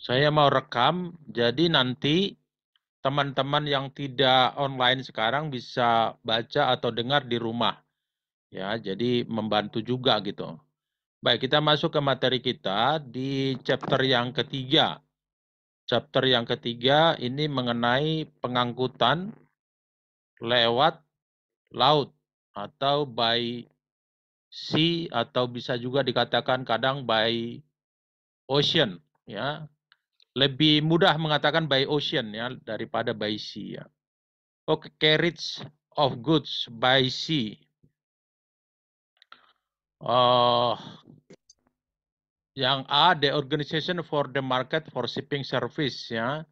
Saya mau rekam, jadi nanti teman-teman yang tidak online sekarang bisa baca atau dengar di rumah. Ya, jadi membantu juga gitu. Baik, kita masuk ke materi kita di chapter yang ketiga. Chapter yang ketiga ini mengenai pengangkutan lewat laut atau by sea atau bisa juga dikatakan kadang by ocean, ya. Lebih mudah mengatakan by ocean ya daripada by sea ya. Oke, carriage of goods by sea. Uh, yang A, the organization for the market for shipping service ya.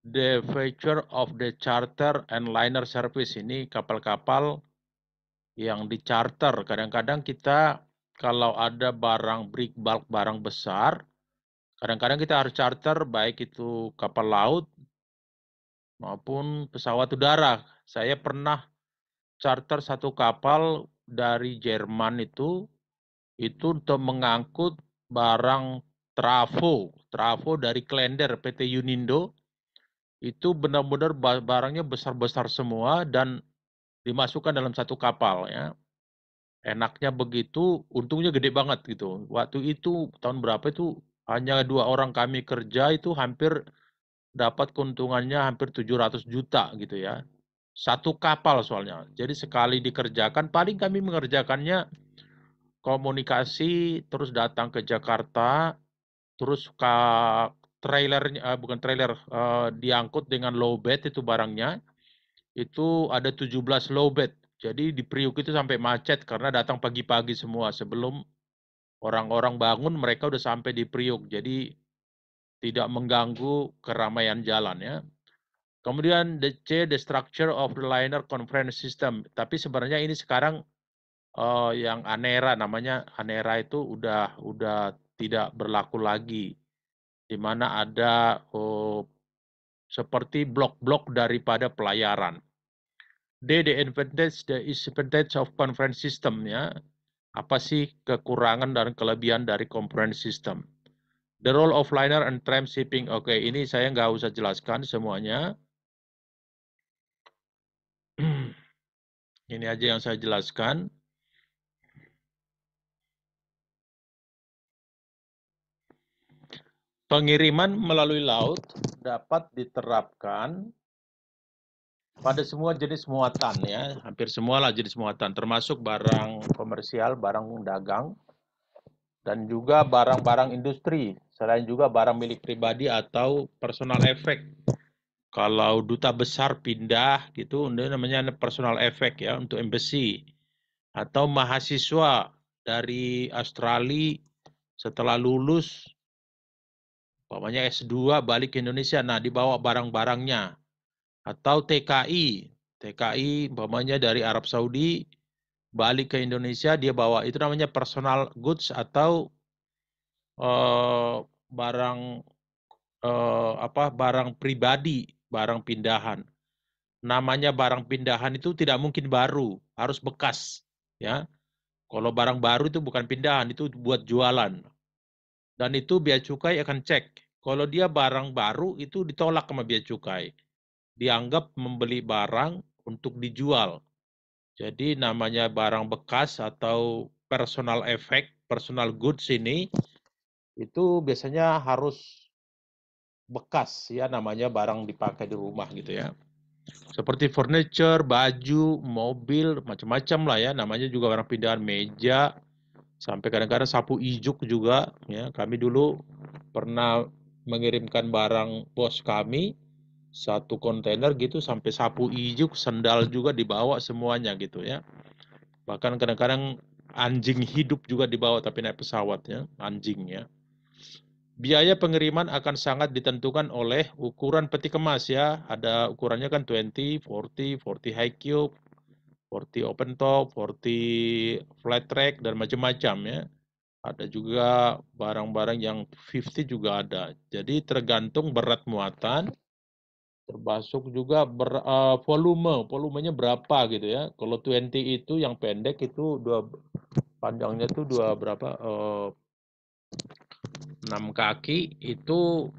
The feature of the charter and liner service, ini kapal-kapal yang di charter. Kadang-kadang kita kalau ada barang big bulk, barang besar, kadang-kadang kita harus charter baik itu kapal laut maupun pesawat udara. Saya pernah charter satu kapal dari Jerman itu untuk mengangkut barang trafo dari Klender PT Unindo. Itu benar-benar barangnya besar-besar semua dan dimasukkan dalam satu kapal ya. Enaknya begitu, untungnya gede banget gitu. Waktu itu tahun berapa itu hanya 2 orang kami kerja itu hampir dapat keuntungannya hampir 700 juta gitu ya. Satu kapal soalnya. Jadi sekali dikerjakan, paling kami mengerjakannya komunikasi, terus datang ke Jakarta, terus ke trailernya, bukan trailer, diangkut dengan low bed itu barangnya, itu ada 17 low bed. Jadi di Priuk itu sampai macet karena datang pagi-pagi semua. Sebelum orang-orang bangun, mereka udah sampai di Priuk. Jadi tidak mengganggu keramaian jalan ya. Kemudian the structure of the liner conference system. Tapi sebenarnya ini sekarang yang Anera namanya, Anera itu udah tidak berlaku lagi, di mana ada seperti blok-blok daripada pelayaran. The advantage of conference system ya. Apa sih kekurangan dan kelebihan dari conference system? The role of liner and tram shipping. Oke, ini saya nggak usah jelaskan semuanya. Ini aja yang saya jelaskan. Pengiriman melalui laut dapat diterapkan pada semua jenis muatan ya, hampir semualah jenis muatan, termasuk barang komersial, barang dagang, dan juga barang-barang industri, selain juga barang milik pribadi atau personal effect. Kalau duta besar pindah gitu, ini namanya personal effect ya untuk embassy. Atau mahasiswa dari Australia setelah lulus, umpamanya S2 balik ke Indonesia, nah dibawa barang-barangnya. Atau TKI umpamanya dari Arab Saudi balik ke Indonesia, dia bawa, itu namanya personal goods atau barang barang pribadi, barang pindahan. Namanya barang pindahan itu tidak mungkin baru, harus bekas ya. Kalau barang baru itu bukan pindahan, itu buat jualan. Dan itu bea cukai akan cek. Kalau dia barang baru itu ditolak sama bea cukai. Dianggap membeli barang untuk dijual. Jadi namanya barang bekas atau personal effect, personal goods ini itu biasanya harus bekas ya, namanya barang dipakai di rumah gitu ya. Seperti furniture, baju, mobil, macam-macam lah ya, namanya juga barang pindahan, meja, sampai kadang-kadang sapu ijuk juga ya. Kami dulu pernah mengirimkan barang bos kami satu kontainer gitu sampai sapu ijuk, sendal juga dibawa semuanya gitu ya. Bahkan kadang-kadang anjing hidup juga dibawa tapi naik pesawatnya, anjingnya. Biaya pengiriman akan sangat ditentukan oleh ukuran peti kemas ya. Ada ukurannya kan 20, 40, 40 high cube, 40 open top, 40 flat track dan macam-macam ya. Ada juga barang-barang yang 50 juga ada. Jadi tergantung berat muatan, termasuk juga volumenya berapa gitu ya. Kalau 20 itu yang pendek itu panjangnya itu berapa? 6 kaki itu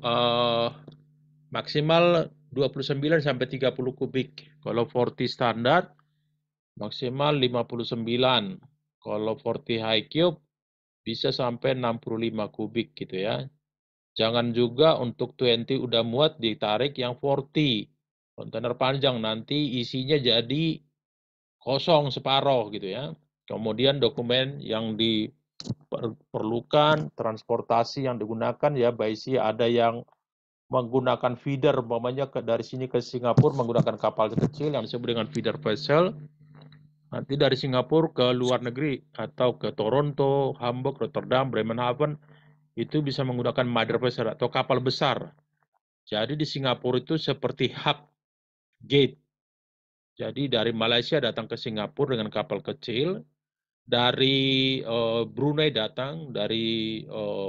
maksimal 29 sampai 30 kubik. Kalau 40 standar maksimal 59. Kalau 40 high cube bisa sampai 65 kubik gitu ya. Jangan juga untuk 20 udah muat ditarik yang 40. Kontainer panjang nanti isinya jadi kosong separoh gitu ya. Kemudian dokumen yang diperlukan, transportasi yang digunakan ya baisi ada yang menggunakan feeder, umpamanya dari sini ke Singapura menggunakan kapal kecil yang disebut dengan feeder vessel. Nanti dari Singapura ke luar negeri atau ke Toronto, Hamburg, Rotterdam, Bremerhaven itu bisa menggunakan mother vessel atau kapal besar. Jadi di Singapura itu seperti hub gate. Jadi dari Malaysia datang ke Singapura dengan kapal kecil, dari Brunei datang, dari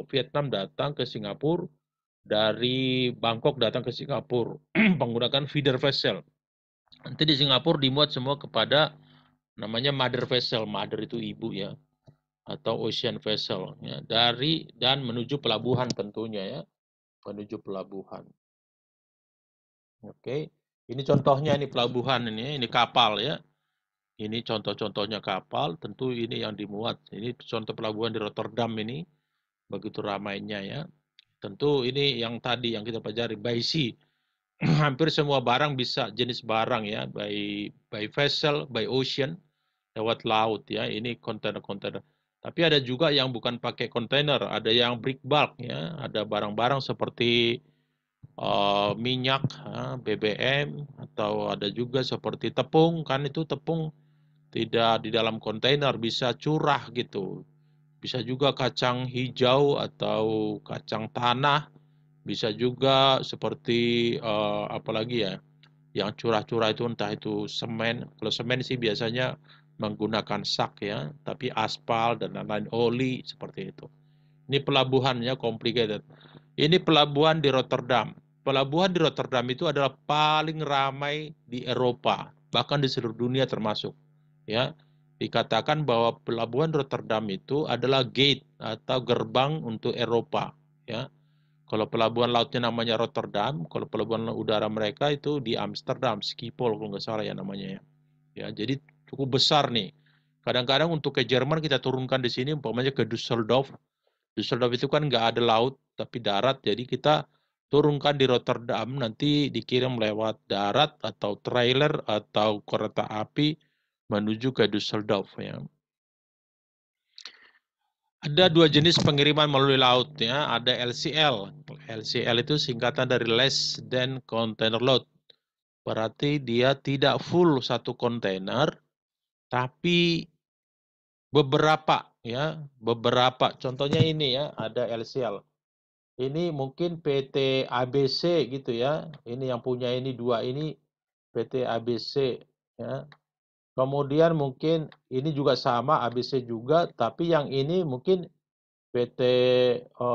Vietnam datang ke Singapura, dari Bangkok datang ke Singapura menggunakan feeder vessel. Nanti di Singapura dimuat semua kepada namanya mother vessel, mother itu ibu ya, atau ocean vessel ya, dari dan menuju pelabuhan tentunya ya, menuju pelabuhan. Oke, ini contohnya ini pelabuhan ini kapal ya. Ini contoh-contohnya kapal, tentu ini yang dimuat. Ini contoh pelabuhan di Rotterdam ini, begitu ramainya ya. Tentu ini yang tadi yang kita pelajari, by sea. Hampir semua barang bisa jenis barang ya, by vessel, by ocean, lewat laut ya. Ini kontainer-kontainer. Tapi ada juga yang bukan pakai kontainer, ada yang break bulk ya, ada barang-barang seperti minyak, BBM, atau ada juga seperti tepung, kan itu tepung tidak di dalam kontainer, bisa curah gitu. Bisa juga kacang hijau atau kacang tanah, bisa juga seperti apalagi ya, yang curah-curah itu entah itu semen. Kalau semen sih biasanya menggunakan sak ya, tapi aspal dan lain-lain, oli seperti itu. Ini pelabuhannya complicated. Ini pelabuhan di Rotterdam. Pelabuhan di Rotterdam itu adalah paling ramai di Eropa, bahkan di seluruh dunia termasuk. Ya, dikatakan bahwa pelabuhan Rotterdam itu adalah gate atau gerbang untuk Eropa. Ya, kalau pelabuhan lautnya namanya Rotterdam, kalau pelabuhan udara mereka itu di Amsterdam, Schiphol kalau nggak salah ya namanya ya. Ya, jadi cukup besar nih. Kadang-kadang untuk ke Jerman kita turunkan di sini, umpamanya ke Düsseldorf. Düsseldorf itu kan nggak ada laut, tapi darat. Jadi kita turunkan di Rotterdam, nanti dikirim lewat darat atau trailer atau kereta api menuju ke Düsseldorf ya. Ada dua jenis pengiriman melalui laut ya, ada LCL. LCL itu singkatan dari Less Than Container Load. Berarti dia tidak full satu kontainer, tapi beberapa ya, beberapa. Contohnya ini ya, ada LCL. Ini mungkin PT ABC gitu ya. Ini yang punya ini dua ini PT ABC ya. Kemudian mungkin ini juga sama ABC juga, tapi yang ini mungkin PT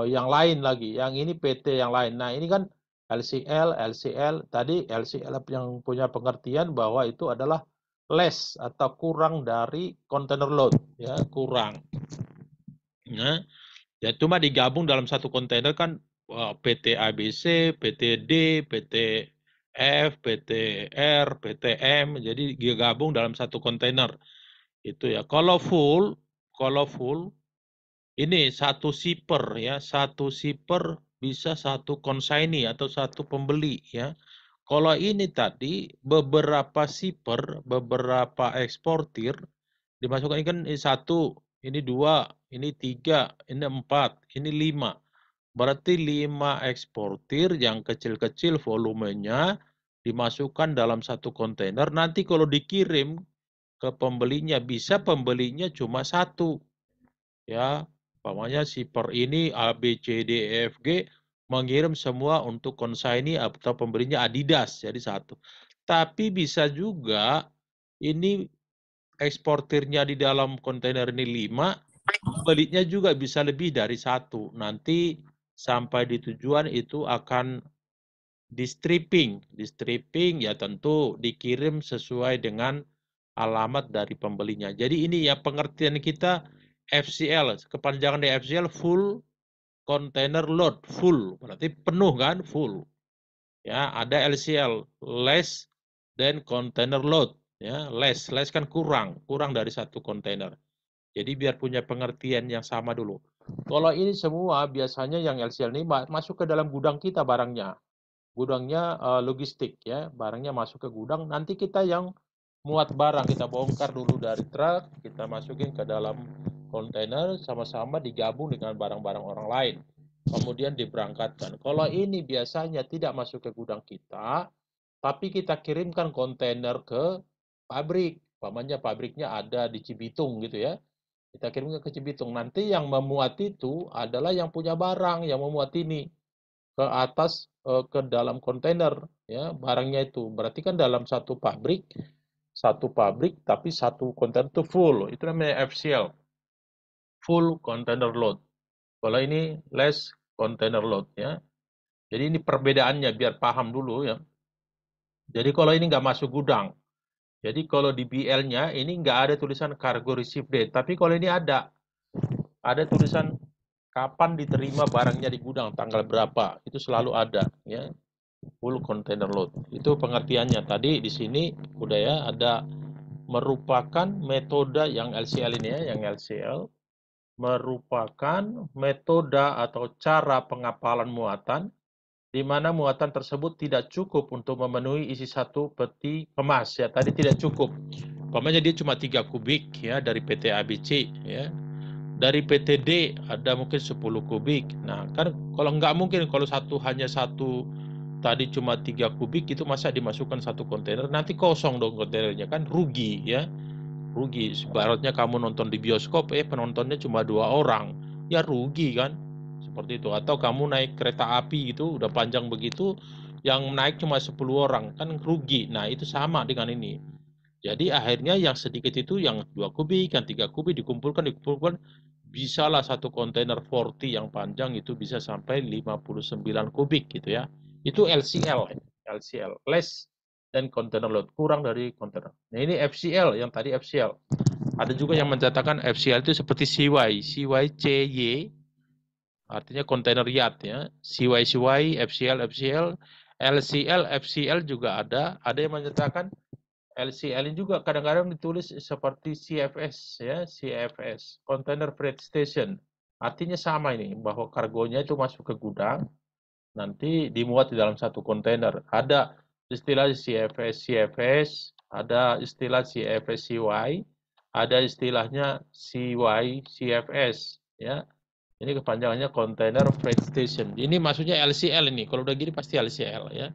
yang lain lagi. Yang ini PT yang lain. Nah, ini kan LCL, LCL. Tadi LCL yang punya pengertian bahwa itu adalah less atau kurang dari container load ya, kurang. Ya, ya cuma digabung dalam satu kontainer kan PT ABC, PT D, PT F, PT R, PT M, jadi digabung dalam satu kontainer. Itu ya. Kalau full ini satu shipper ya, satu shipper bisa satu consignee atau satu pembeli ya. Kalau ini tadi beberapa shipper, beberapa eksportir dimasukkan ini kan ini satu, ini dua, ini tiga, ini empat, ini lima. Berarti 5 eksportir yang kecil-kecil volumenya dimasukkan dalam satu kontainer. Nanti kalau dikirim ke pembelinya, bisa pembelinya cuma satu. Ya, umpamanya shipper ini A, B, C, D, E, F, G mengirim semua untuk consignee atau pembelinya Adidas, jadi satu. Tapi bisa juga ini eksportirnya di dalam kontainer ini 5, pembelinya juga bisa lebih dari satu. Nanti sampai di tujuan itu akan di stripping. Di stripping ya tentu dikirim sesuai dengan alamat dari pembelinya. Jadi ini ya pengertian kita FCL, kepanjangan dari FCL full container load, full, berarti penuh kan, full. Ya, ada LCL, less than container load. Ya, less kan kurang dari satu kontainer. Jadi biar punya pengertian yang sama dulu. Kalau ini semua biasanya yang LCL ini masuk ke dalam gudang kita barangnya. Gudangnya logistik ya, barangnya masuk ke gudang, nanti kita yang muat barang, kita bongkar dulu dari truk, kita masukin ke dalam kontainer, sama-sama digabung dengan barang-barang orang lain. Kemudian diberangkatkan. Kalau ini biasanya tidak masuk ke gudang kita, tapi kita kirimkan kontainer ke pabrik. Umpamanya pabriknya ada di Cibitung gitu ya. Kita kirimkan ke Cibitung. Nanti yang memuat itu adalah yang punya barang, yang memuat ini ke atas ke dalam kontainer ya barangnya itu. Berarti kan dalam satu pabrik tapi satu kontainer itu full. Itu namanya FCL. Full container load. Kalau ini less container load ya. Jadi ini perbedaannya biar paham dulu ya. Jadi kalau ini nggak masuk gudang. Jadi kalau di BL-nya ini nggak ada tulisan cargo receive date. Tapi kalau ini ada tulisan kapan diterima barangnya di gudang, tanggal berapa. Itu selalu ada ya. Full container load. Itu pengertiannya. Tadi di sini udah ya ada merupakan metode yang LCL ini ya, yang LCL merupakan metode atau cara pengapalan muatan di mana muatan tersebut tidak cukup untuk memenuhi isi satu peti kemas ya. Tadi tidak cukup. Umpamanya dia cuma 3 kubik ya dari PT ABC ya. Dari PTD ada mungkin 10 kubik. Nah, kan kalau nggak mungkin kalau hanya satu tadi cuma 3 kubik itu masa dimasukkan satu kontainer, nanti kosong dong kontainernya kan rugi ya. Rugi. Sebaratnya kamu nonton di bioskop penontonnya cuma 2 orang. Ya rugi kan. Seperti itu. Atau kamu naik kereta api gitu udah panjang begitu yang naik cuma 10 orang kan rugi. Nah, itu sama dengan ini. Jadi akhirnya yang sedikit itu yang 2 kubik, yang 3 kubik dikumpulkan bisalah satu kontainer 40 yang panjang itu bisa sampai 59 kubik gitu ya. Itu LCL, less dan container load, kurang dari kontainer. Nah ini FCL, yang tadi FCL. Ada juga yang mencatatkan FCL itu seperti CY, artinya kontainer yacht ya. CY, FCL, LCL juga ada yang menyatakan LCL ini juga kadang-kadang ditulis seperti CFS ya, CFS, Container Freight Station. Artinya sama ini, bahwa kargonya itu masuk ke gudang, nanti dimuat di dalam satu kontainer. Ada istilah CFS, ada istilah CFS-CY, ada istilahnya CY-CFS ya. Ini kepanjangannya Container Freight Station. Ini maksudnya LCL ini. Kalau udah gini pasti LCL ya.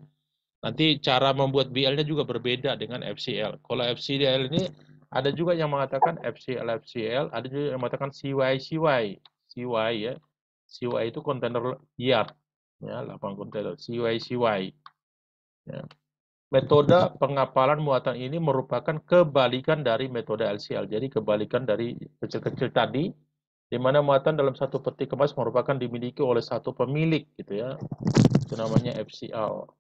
Nanti cara membuat BL-nya juga berbeda dengan FCL. Kalau FCL ini ada juga yang mengatakan FCL, ada juga yang mengatakan CY ya. CY itu kontainer yard ya, lapang kontainer CY. Ya. Metode pengapalan muatan ini merupakan kebalikan dari metode LCL. Jadi kebalikan dari kecil-kecil tadi, di mana muatan dalam satu peti kemas merupakan dimiliki oleh satu pemilik gitu ya. Itu namanya FCL.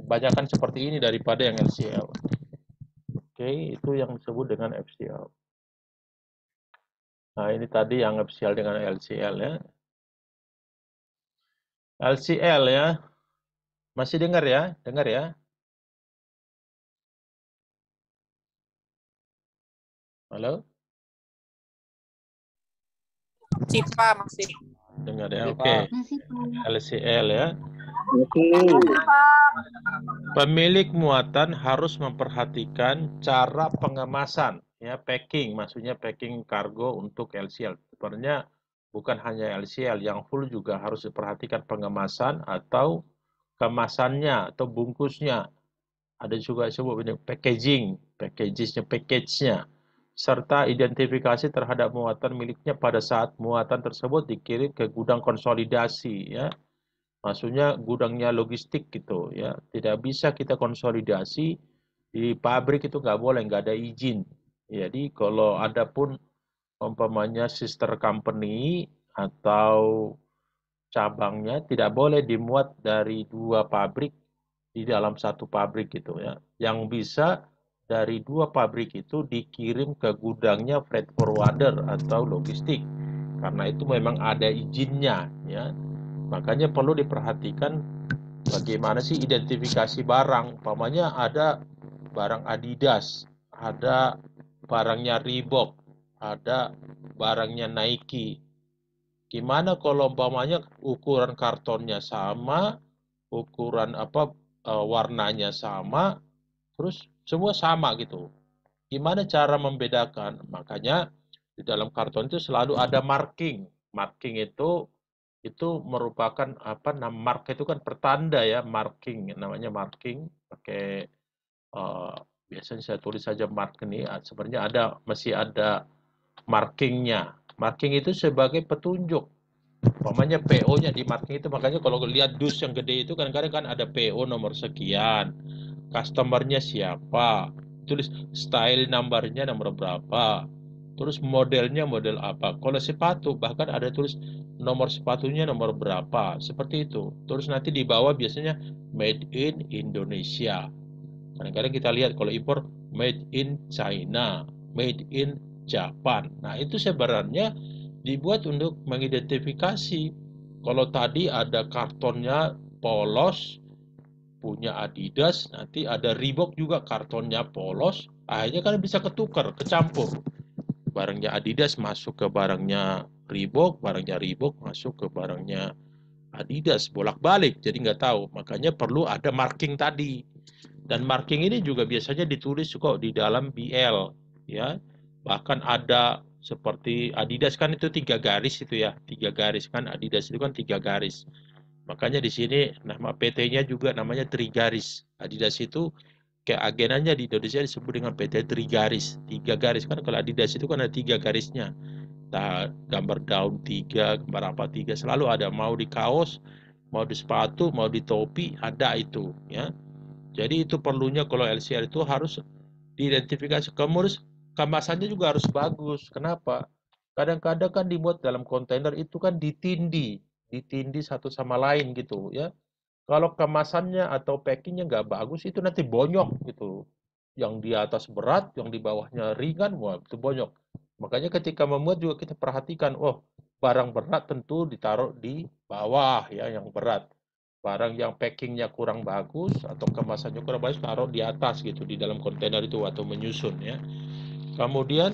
Banyak kan seperti ini daripada yang LCL. Oke, itu yang disebut dengan FCL. Nah, ini tadi yang FCL dengan LCL ya. LCL ya. Masih dengar ya? Dengar ya? Halo? Masih Pak, masih. Dengar ya? Oke. LCL ya. Pemilik muatan harus memperhatikan cara pengemasan, ya packing, maksudnya packing kargo untuk LCL. Sebenarnya bukan hanya LCL, yang full juga harus diperhatikan pengemasan atau kemasannya atau bungkusnya. Ada juga disebut ini package-nya, serta identifikasi terhadap muatan miliknya pada saat muatan tersebut dikirim ke gudang konsolidasi, ya. Maksudnya gudangnya logistik gitu ya. Tidak bisa kita konsolidasi di pabrik itu nggak boleh, nggak ada izin. Jadi kalau ada pun umpamanya sister company atau cabangnya tidak boleh dimuat dari 2 pabrik di dalam satu pabrik gitu ya. Yang bisa dari 2 pabrik itu dikirim ke gudangnya freight forwarder atau logistik. karena itu memang ada izinnya, ya. Makanya perlu diperhatikan bagaimana sih identifikasi barang. Umpamanya ada barang Adidas, ada barangnya Reebok, ada barangnya Nike. Gimana kalau umpamanya ukuran kartonnya sama, ukuran warnanya sama, terus semua sama gitu. Gimana cara membedakan? Makanya di dalam karton itu selalu ada marking. Marking itu merupakan mark itu kan pertanda ya, marking namanya marking pakai biasanya saya tulis saja mark ini, sebenarnya masih ada markingnya. Marking itu sebagai petunjuk. Umpamanya PO-nya di marking itu, makanya kalau lihat dus yang gede itu kadang-kadang kan ada PO nomor sekian, customer-nya siapa, tulis style number-nya nomor berapa, terus modelnya model apa. Kalau sepatu bahkan ada tulis nomor sepatunya nomor berapa, seperti itu. Terus nanti di bawah biasanya made in Indonesia. Kadang-kadang kita lihat kalau impor made in China, made in Japan. Nah, itu sebenarnya dibuat untuk mengidentifikasi. Kalau tadi ada kartonnya polos, punya Adidas, nanti ada Reebok juga kartonnya polos, akhirnya kan bisa ketukar, kecampur. Barangnya Adidas masuk ke barangnya Reebok masuk ke barangnya Adidas, bolak-balik, jadi nggak tahu. Makanya perlu ada marking tadi. Dan marking ini juga biasanya ditulis kok di dalam BL, ya. Bahkan ada seperti Adidas kan itu 3 garis itu ya, 3 garis kan Adidas itu kan 3 garis. Makanya di sini nama PT-nya juga namanya Trigaris. Adidas itu kayak agenannya di Indonesia disebut dengan PT Trigaris. 3 garis kan kalau Adidas itu kan ada 3 garisnya. Nah, gambar daun 3, gambar apa 3 selalu ada, mau di kaos, mau di sepatu, mau di topi ada itu, ya. Jadi itu perlunya kalau LCR itu harus diidentifikasi. Kemudian kemasannya juga harus bagus. Kenapa? Kadang-kadang kan dibuat dalam kontainer itu kan ditindih satu sama lain gitu ya. Kalau kemasannya atau packingnya nggak bagus itu nanti bonyok gitu. Yang di atas berat, yang di bawahnya ringan, wah itu bonyok. Makanya ketika memuat juga kita perhatikan, oh barang berat tentu ditaruh di bawah ya yang berat. Barang yang packingnya kurang bagus atau kemasannya kurang bagus taruh di atas gitu di dalam kontainer itu atau menyusun ya. Kemudian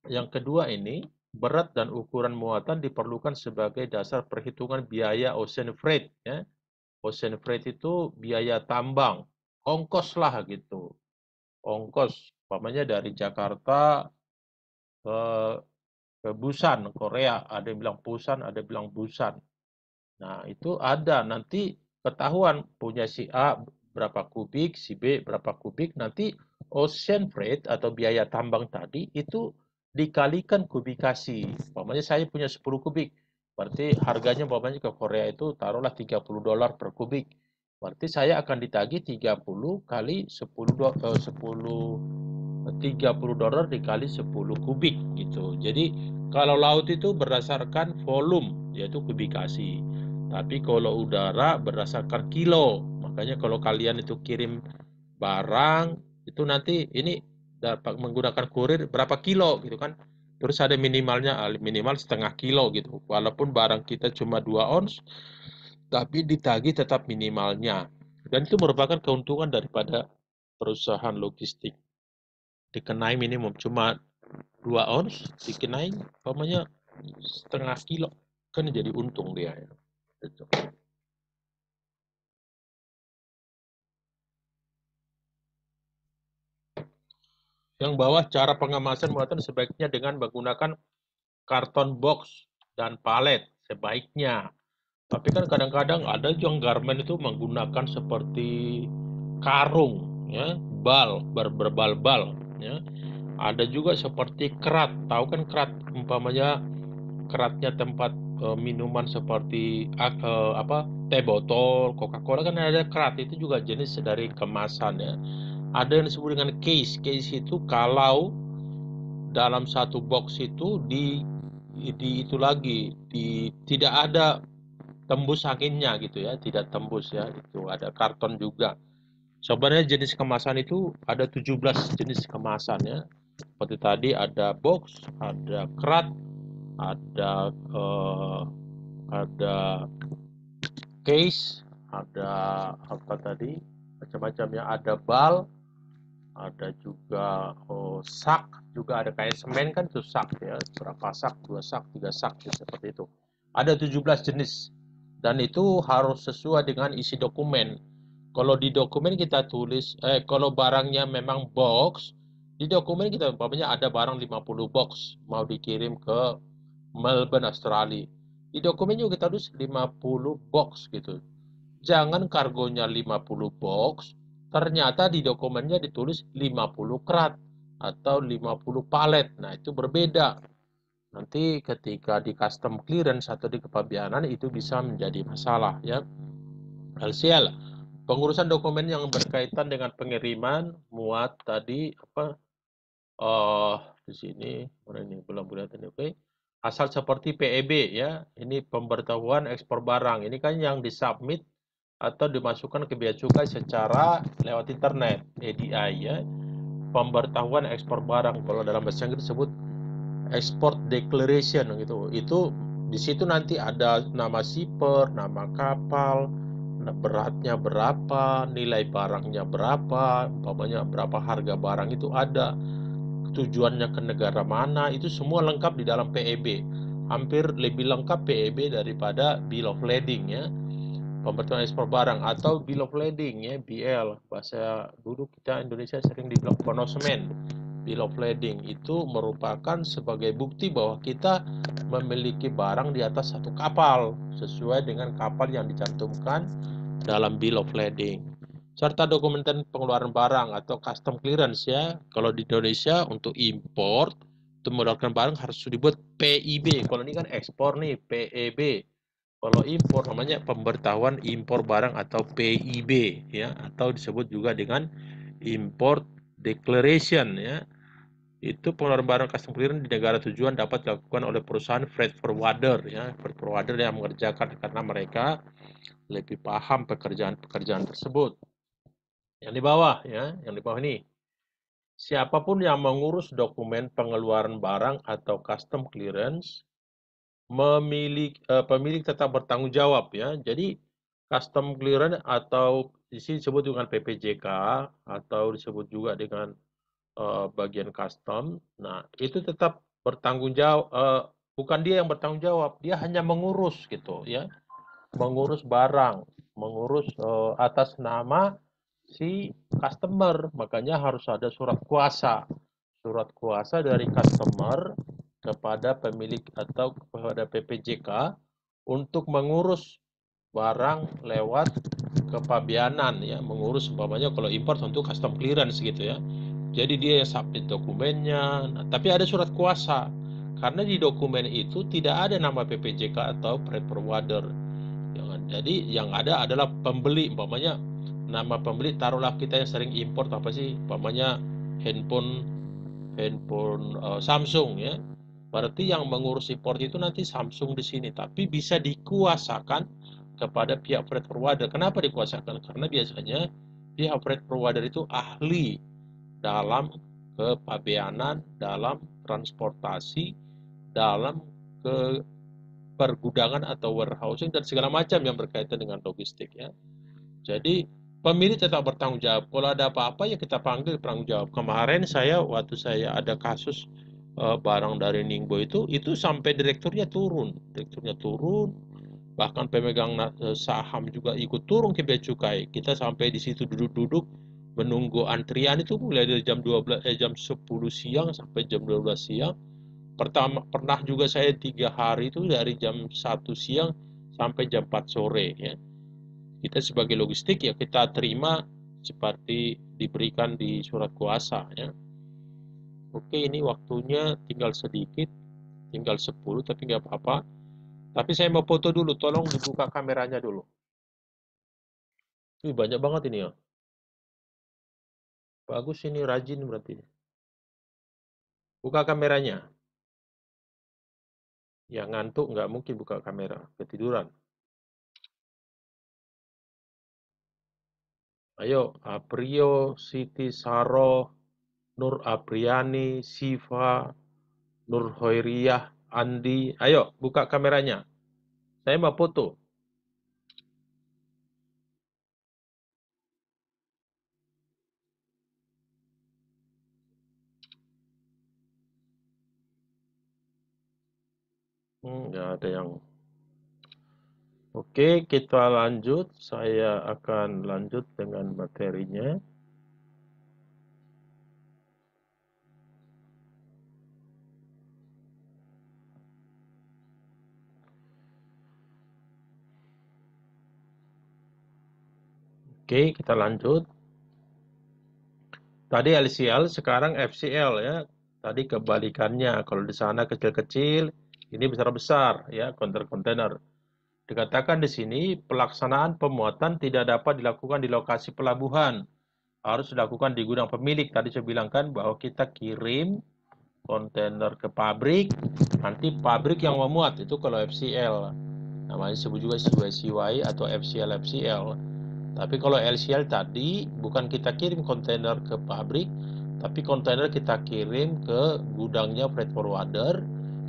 yang kedua ini berat dan ukuran muatan diperlukan sebagai dasar perhitungan biaya ocean freight ya. Ocean freight itu biaya tambang, ongkos lah gitu. Ongkos, umpamanya dari Jakarta ke Busan, Korea, ada yang bilang Busan, ada yang bilang Busan. Nah, itu ada nanti ketahuan punya si A berapa kubik, si B berapa kubik, nanti ocean freight atau biaya tambang tadi itu dikalikan kubikasi. Umpamanya saya punya 10 kubik, berarti harganya umpamanya ke Korea itu taruhlah $30 per kubik. Berarti saya akan ditagih 30 kali 30 dolar dikali 10 kubik gitu. Jadi kalau laut itu berdasarkan volume yaitu kubikasi. Tapi kalau udara berdasarkan kilo. Makanya kalau kalian itu kirim barang itu nanti ini dapat menggunakan kurir berapa kilo gitu kan. Terus ada minimalnya minimal setengah kilo gitu. Walaupun barang kita cuma 2 ons tapi ditagih tetap minimalnya. Dan itu merupakan keuntungan daripada perusahaan logistik. Dikenai minimum cuma 2 ons, dikenai umpamanya setengah kilo kan jadi untung dia ya. Gitu. Yang bawah cara pengemasan muatan sebaiknya dengan menggunakan karton box dan palet sebaiknya. Tapi kan kadang-kadang ada yang garmen itu menggunakan seperti karung ya, berbal-bal ya. Ada juga seperti kerat. Tahu kan kerat umpamanya keratnya tempat minuman seperti teh botol, Coca-Cola kan ada kerat, itu juga jenis dari kemasan ya. Ada yang disebut dengan case. Case itu kalau dalam satu box itu tidak ada tembus anginnya gitu ya, tidak tembus ya. Itu ada karton juga. Sebenarnya jenis kemasan itu ada 17 jenis kemasan ya. Seperti tadi ada box, ada kerat, ada case, ada apa tadi, macam-macamnya, ada bal, ada juga sak, juga ada kayak semen kan itu sak ya, berapa sak, 2 sak, 3 sak seperti itu. Ada 17 jenis dan itu harus sesuai dengan isi dokumen. Kalau di dokumen kita tulis, kalau barangnya memang box, di dokumen kita umpamanya ada barang 50 box mau dikirim ke Melbourne, Australia. Di dokumen juga kita tulis 50 box gitu. Jangan kargonya 50 box, ternyata di dokumennya ditulis 50 krat atau 50 palet. Nah, itu berbeda. Nanti ketika di custom clearance atau di kepabeanan itu bisa menjadi masalah ya. LCL, pengurusan dokumen yang berkaitan dengan pengiriman muat tadi apa di sini mana ini belum lihat ini. Oke. Asal seperti PEB ya. Ini pemberitahuan ekspor barang. Ini kan yang disubmit atau dimasukkan ke bea cukai secara lewat internet, EDI ya. Pemberitahuan ekspor barang, kalau dalam bahasa Inggris disebut export declaration gitu. Itu di situ nanti ada nama shipper, nama kapal, beratnya berapa, nilai barangnya berapa, umpamanya berapa harga barang itu ada, tujuannya ke negara mana, itu semua lengkap di dalam PEB. Hampir lebih lengkap PEB daripada Bill of Lading ya. Pemberitahuan ekspor barang atau Bill of Lading ya, BL. Bahasa dulu kita Indonesia sering dibilang konosmen. Bill of Lading itu merupakan sebagai bukti bahwa kita memiliki barang di atas satu kapal sesuai dengan kapal yang dicantumkan dalam Bill of Lading. Serta dokumen pengeluaran barang atau custom clearance ya. Kalau di Indonesia untuk import itu mengeluarkan barang harus dibuat PIB. Kalau ini kan ekspor nih, PEB. Kalau impor namanya pemberitahuan impor barang atau PIB ya, atau disebut juga dengan import declaration ya. Itu pengeluaran barang custom clearance di negara tujuan dapat dilakukan oleh perusahaan freight forwarder ya, freight forwarder yang mengerjakan karena mereka lebih paham pekerjaan-pekerjaan tersebut. Yang di bawah ya, yang di bawah ini. Siapapun yang mengurus dokumen pengeluaran barang atau custom clearance pemilik tetap bertanggung jawab ya. Jadi custom clearance atau di sini disebut dengan PPJK atau disebut juga dengan bagian custom. Nah, itu tetap bertanggung jawab, bukan dia yang bertanggung jawab, dia hanya mengurus gitu ya. Mengurus barang, mengurus atas nama si customer, makanya harus ada surat kuasa. Surat kuasa dari customer kepada pemilik atau kepada PPJK untuk mengurus barang lewat kepabeanan ya, mengurus umpamanya kalau impor tentu custom clearance gitu ya. Jadi dia yang submit dokumennya, nah, tapi ada surat kuasa. Karena di dokumen itu tidak ada nama PPJK atau freight forwarder. Jadi yang ada adalah pembeli, umpamanya nama pembeli taruhlah kita yang sering impor apa sih, umpamanya handphone handphone Samsung ya. Berarti yang mengurus impor itu nanti Samsung di sini, tapi bisa dikuasakan kepada pihak freight forwarder. Kenapa dikuasakan? Karena biasanya pihak freight forwarder itu ahli dalam kepabeanan, dalam transportasi, dalam ke pergudangan atau warehousing dan segala macam yang berkaitan dengan logistik ya. Jadi pemilik tetap bertanggung jawab. Kalau ada apa-apa ya kita panggil penanggung jawab. Kemarin waktu saya ada kasus barang dari Ningbo itu sampai direkturnya turun, bahkan pemegang saham juga ikut turun ke bea cukai. Kita sampai di situ duduk-duduk menunggu antrian itu mulai dari jam 10 siang sampai jam 12 siang. Pernah juga saya 3 hari itu dari jam 1 siang sampai jam 4 sore ya. Kita sebagai logistik ya kita terima seperti diberikan di surat kuasa ya. Oke, ini waktunya tinggal sedikit, tinggal 10 tapi nggak apa-apa. Tapi saya mau foto dulu, tolong dibuka kameranya dulu. Wih, banyak banget ini ya. Bagus ini, rajin berarti. Buka kameranya. Yang ngantuk nggak mungkin buka kamera, ketiduran. Ayo, Aprio, Siti Saro, Nur Apriani, Siva, Nur Hoiriyah, Andi, ayo buka kameranya. Saya mau foto. Nggak ada yang. Oke, kita lanjut. Saya akan lanjut dengan materinya. Oke, kita lanjut. Tadi LCL, sekarang FCL ya. Tadi kebalikannya. Kalau di sana kecil-kecil, ini besar-besar ya, kontainer. Dikatakan di sini pelaksanaan pemuatan tidak dapat dilakukan di lokasi pelabuhan. Harus dilakukan di gudang pemilik. Tadi saya bilangkan bahwa kita kirim kontainer ke pabrik, nanti pabrik yang memuat, itu kalau FCL. Namanya disebut juga CY atau FCL. Tapi kalau LCL tadi bukan kita kirim kontainer ke pabrik, tapi kontainer kita kirim ke gudangnya freight forwarder.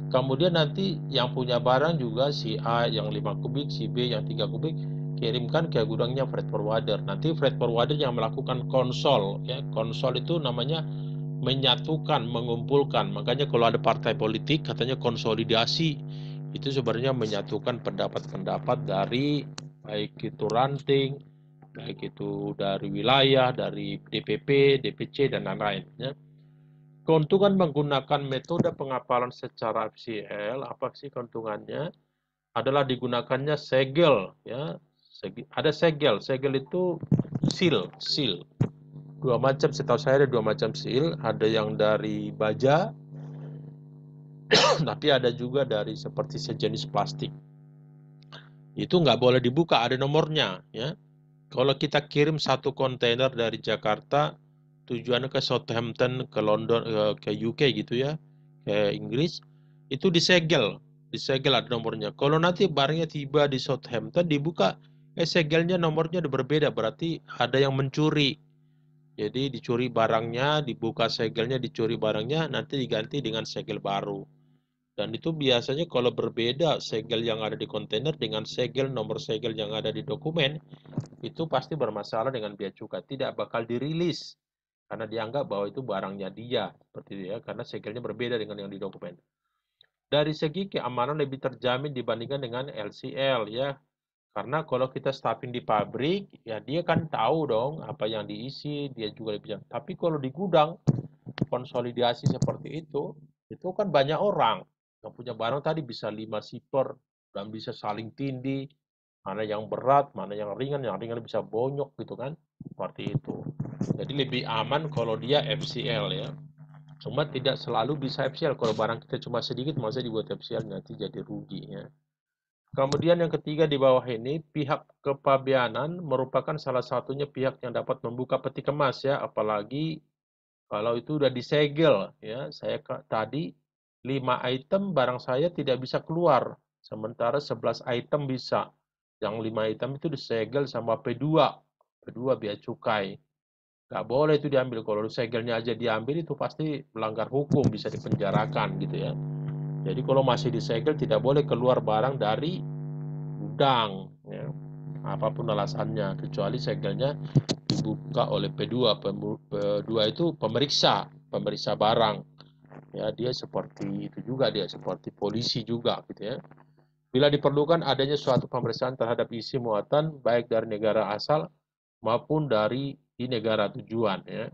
Kemudian nanti yang punya barang juga si A yang 5 kubik, si B yang 3 kubik, kirimkan ke gudangnya freight forwarder. Nanti freight forwarder yang melakukan konsol ya. Konsol itu namanya menyatukan, mengumpulkan. Makanya kalau ada partai politik katanya konsolidasi. Itu sebenarnya menyatukan pendapat-pendapat dari baik itu ranting, baik itu dari wilayah, dari DPP, DPC, dan lain-lain. Ya. Keuntungan menggunakan metode pengapalan secara FCL, apa sih keuntungannya? Adalah digunakannya segel. Ya. Ada segel, segel itu seal. Dua macam, setahu saya ada dua macam seal, ada yang dari baja, tapi ada juga dari seperti sejenis plastik. Itu nggak boleh dibuka, ada nomornya. Ya. Kalau kita kirim satu kontainer dari Jakarta, tujuannya ke Southampton, ke London, ke UK gitu ya, ke Inggris, itu disegel ada nomornya. Kalau nanti barangnya tiba di Southampton, dibuka, segelnya nomornya udah berbeda, berarti ada yang mencuri. Jadi dicuri barangnya, dibuka segelnya, dicuri barangnya, nanti diganti dengan segel baru. Dan itu biasanya kalau berbeda segel yang ada di kontainer dengan segel nomor segel yang ada di dokumen, itu pasti bermasalah dengan bea cukai, tidak bakal dirilis karena dianggap bahwa itu barangnya dia, seperti itu ya, karena segelnya berbeda dengan yang di dokumen. Dari segi keamanan lebih terjamin dibandingkan dengan LCL ya, karena kalau kita stuffing di pabrik, ya dia kan tahu dong apa yang diisi, dia juga lebih. Tapi kalau di gudang konsolidasi seperti itu kan banyak orang yang punya barang tadi bisa 5 zipper dan bisa saling tindih, mana yang berat, mana yang ringan bisa bonyok gitu kan, seperti itu. Jadi lebih aman kalau dia FCL ya. Cuma tidak selalu bisa FCL. Kalau barang kita cuma sedikit, masa dibuat FCL nanti jadi rugi ya. Kemudian yang ketiga di bawah ini, pihak kepabeanan merupakan salah satunya pihak yang dapat membuka peti kemas ya, apalagi kalau itu udah disegel ya. Saya tadi 5 item barang saya tidak bisa keluar, sementara 11 item bisa. Yang 5 item itu disegel sama P2 bea cukai. Nggak boleh itu diambil. Kalau segelnya aja diambil itu pasti melanggar hukum, bisa dipenjarakan gitu ya. Jadi kalau masih disegel tidak boleh keluar barang dari gudang ya. Apapun alasannya, kecuali segelnya dibuka oleh P2. P2 itu pemeriksa barang. Ya, dia seperti itu juga, dia seperti polisi juga gitu ya. Bila diperlukan adanya suatu pemeriksaan terhadap isi muatan baik dari negara asal maupun dari di negara tujuan ya.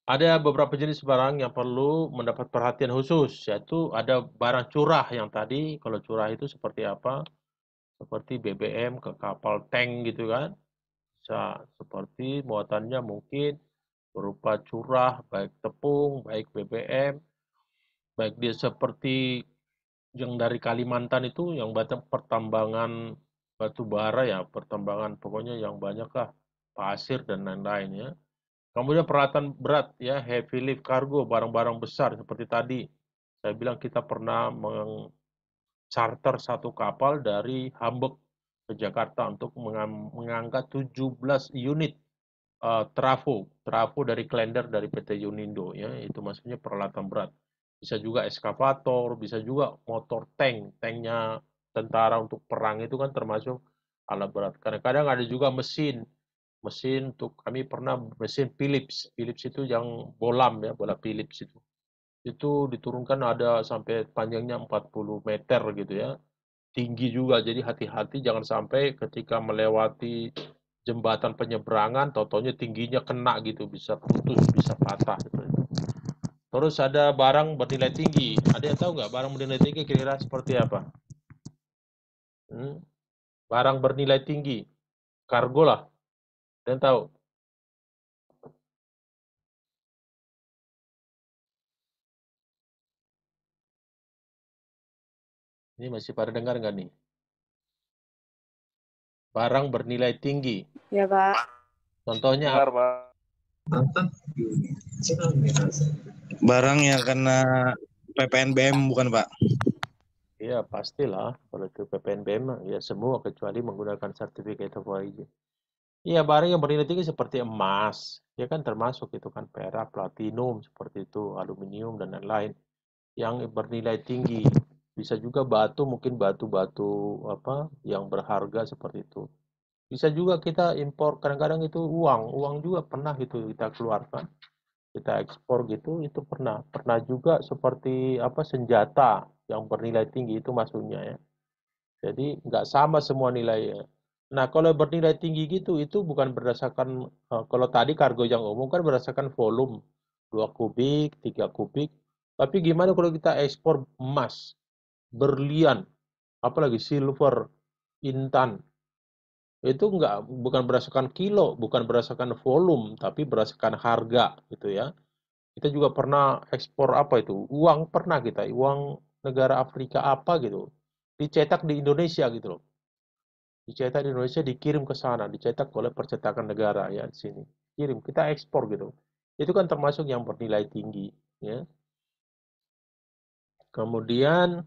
Ada beberapa jenis barang yang perlu mendapat perhatian khusus, yaitu ada barang curah yang tadi, kalau curah itu seperti apa? Seperti BBM ke kapal tank gitu kan. Bisa seperti muatannya mungkin berupa curah, baik tepung, baik BBM, baik dia seperti yang dari Kalimantan itu yang banyak pertambangan batu bara ya, pertambangan pokoknya yang banyak lah, pasir dan lain-lain ya. Kemudian peralatan berat ya, heavy lift cargo, barang-barang besar seperti tadi. Saya bilang kita pernah charter satu kapal dari Hamburg ke Jakarta untuk mengangkat 17 unit trafo dari klender dari PT Unindo ya, itu maksudnya peralatan berat. bisa juga eskavator, bisa juga motor tank, tanknya tentara untuk perang itu kan termasuk alat berat. Kadang-kadang ada juga mesin, mesin untuk kami pernah mesin Philips, Philips itu yang bolam ya, bola Philips itu diturunkan ada sampai panjangnya 40 meter gitu ya, tinggi juga, jadi hati-hati jangan sampai ketika melewati jembatan penyeberangan, totonya tingginya kena gitu, bisa putus, bisa patah gitu. Terus ada barang bernilai tinggi. Ada yang tahu nggak barang bernilai tinggi kira-kira seperti apa? Hmm? Barang bernilai tinggi, kargo lah. Ada yang tahu? Ini masih pada dengar nggak nih? Barang bernilai tinggi. Ya, Pak. Contohnya Dengar, apa? Pak. Barang yang kena PPNBM bukan, Pak? Iya, pastilah. Kalau itu PPNBM, ya semua kecuali menggunakan Certificate of Origin. Iya, barang yang bernilai tinggi seperti emas. Ya kan termasuk itu kan perak, platinum, seperti itu, aluminium, dan lain-lain. Yang bernilai tinggi. Bisa juga batu, mungkin batu-batu apa yang berharga seperti itu. Bisa juga kita impor, kadang-kadang itu uang juga pernah itu kita keluarkan, kita ekspor gitu, itu pernah. Pernah juga seperti apa senjata yang bernilai tinggi itu masuknya ya. Jadi nggak sama semua nilainya. Nah, kalau bernilai tinggi gitu, itu bukan berdasarkan, kalau tadi kargo yang umum kan berdasarkan volume, 2 kubik, 3 kubik. Tapi gimana kalau kita ekspor emas, berlian, apalagi silver, intan, itu bukan berdasarkan kilo, bukan berdasarkan volume, tapi berdasarkan harga gitu ya. Kita juga pernah ekspor apa itu? Uang pernah kita, uang negara Afrika apa gitu. Dicetak di Indonesia gitu loh. Dicetak di Indonesia, dikirim ke sana, dicetak oleh percetakan negara ya di sini. Kirim, kita ekspor gitu. Itu kan termasuk yang bernilai tinggi ya. Kemudian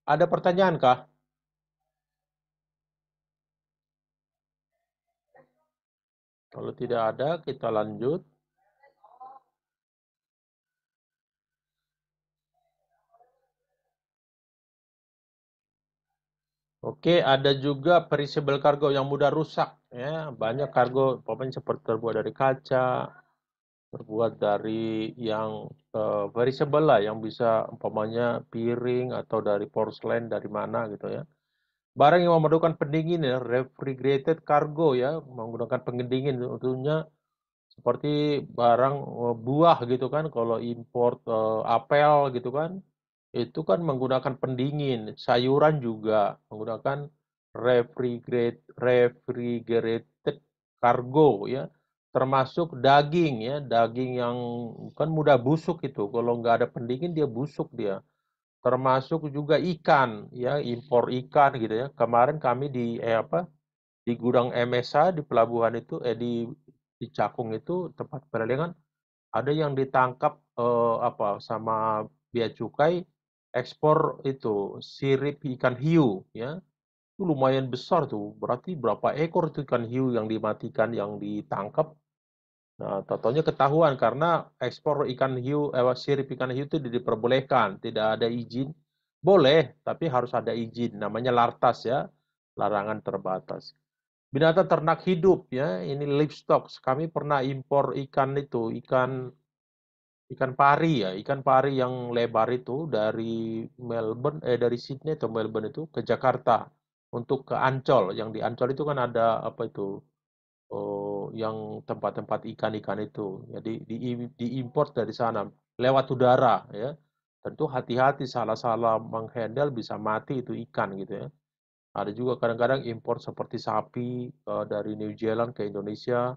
ada pertanyaan kah? Kalau tidak ada, kita lanjut. Oke, ada juga perishable cargo yang mudah rusak ya. Banyak kargo pokoknya seperti terbuat dari kaca, terbuat dari yang perishable lah, yang bisa umpamanya piring atau dari porselen dari mana gitu ya. Barang yang memerlukan pendingin ya, refrigerated cargo ya, menggunakan pendingin tentunya seperti barang buah gitu kan, kalau import apel gitu kan, itu kan menggunakan pendingin, sayuran juga menggunakan refrigerated cargo ya, termasuk daging ya, daging yang kan mudah busuk itu, kalau nggak ada pendingin dia busuk dia. Termasuk juga ikan ya, impor ikan gitu ya. Kemarin kami di gudang MSA di pelabuhan itu di Cakung itu tempat perdagangan ada yang ditangkap sama bea cukai ekspor itu sirip ikan hiu ya. Itu lumayan besar tuh. Berarti berapa ekor itu ikan hiu yang dimatikan yang ditangkap. Nah, totalnya ketahuan karena ekspor ikan hiu, sirip ikan hiu itu diperbolehkan, tidak ada izin. Boleh, tapi harus ada izin. Namanya lartas ya, larangan terbatas. Binatang ternak hidup ya, ini livestock. Kami pernah impor ikan itu, ikan pari ya, ikan pari yang lebar itu dari Sydney atau Melbourne itu ke Jakarta untuk ke Ancol. Yang di Ancol itu kan ada apa itu, yang tempat-tempat ikan-ikan itu. Jadi diimpor dari sana lewat udara ya. Tentu hati-hati salah-salah menghandle bisa mati itu ikan gitu ya. Ada juga kadang-kadang impor seperti sapi dari New Zealand ke Indonesia